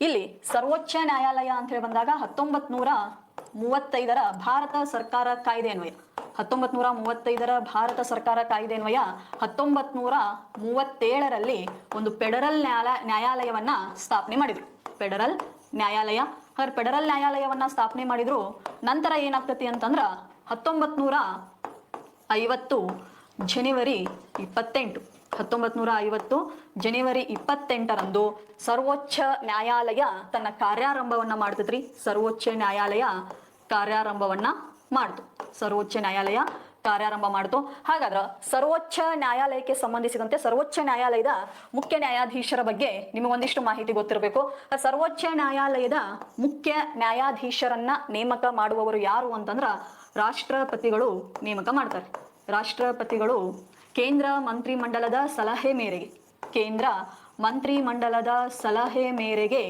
ಇಲ್ಲಿ ಸರ್ವೋಚ್ಚ ನ್ಯಾಯಾಲಯ ಅಂತ ಹೇಳಿ ಬಂದಾಗ 1935ರ ಭಾರತ ಸರ್ಕಾರ ಕಾಯ್ದೆ ಅನ್ವಯ 1935ರ ಭಾರತ ಸರ್ಕಾರ ಕಾಯ್ದೆ ಅನ್ವಯ 1937ರಲ್ಲಿ ಒಂದು ಫೆಡರಲ್ ನ್ಯಾಯಾಲಯವನ್ನ ಸ್ಥಾಪನೆ ಮಾಡಿದ್ರು. ಫೆಡರಲ್ ನ್ಯಾಯಾಲಯ. ಹಾಗಾದ್ರೆ ಫೆಡರಲ್ ನ್ಯಾಯಾಲಯವನ್ನ ಸ್ಥಾಪನೆ ಮಾಡಿದ್ರು. ನಂತರ ಏನಾಗ್ತತಿ ಅಂತಂದ್ರ 1950 ಜನವರಿ 28 1950 ಜನವರಿ 28ರಂದು ಸರ್ವೋಚ್ಚ ನ್ಯಾಯಾಲಯ ತನ್ನ ಕಾರ್ಯಾರಂಭವನ್ನ ಮಾಡ್ತದ್ರಿ. ಸರ್ವೋಚ್ಚ ನ್ಯಾಯಾಲಯ ಕಾರ್ಯಾರಂಭವನ್ನ ಮಾಡ್ತು. ಸರ್ವೋಚ್ಚ ನ್ಯಾಯಾಲಯ ಕಾರ್ಯಾರಂಭ ಮಾಡ್ತು. ಹಾಗಾದ್ರೆ ಸರ್ವೋಚ್ಚ ನ್ಯಾಯಾಲಯಕ್ಕೆ ಸಂಬಂಧಿಸಿದಂತೆ ಸರ್ವೋಚ್ಚ ನ್ಯಾಯಾಲಯದ ಮುಖ್ಯ ನ್ಯಾಯಾಧೀಶರ ಬಗ್ಗೆ ನಿಮಗೊಂದಿಷ್ಟು ಮಾಹಿತಿ ಗೊತ್ತಿರಬೇಕು. ಸರ್ವೋಚ್ಚ ನ್ಯಾಯಾಲಯದ ಮುಖ್ಯ ನ್ಯಾಯಾಧೀಶರನ್ನ ನೇಮಕ ಮಾಡುವವರು ಯಾರು ಅಂತಂದ್ರ ರಾಷ್ಟ್ರಪತಿಗಳು ನೇಮಕ ಮಾಡ್ತಾರೆ. ರಾಷ್ಟ್ರಪತಿಗಳು ಕೇಂದ್ರ ಮಂತ್ರಿಮಂಡಲದ ಸಲಹೆ ಮೇರೆಗೆ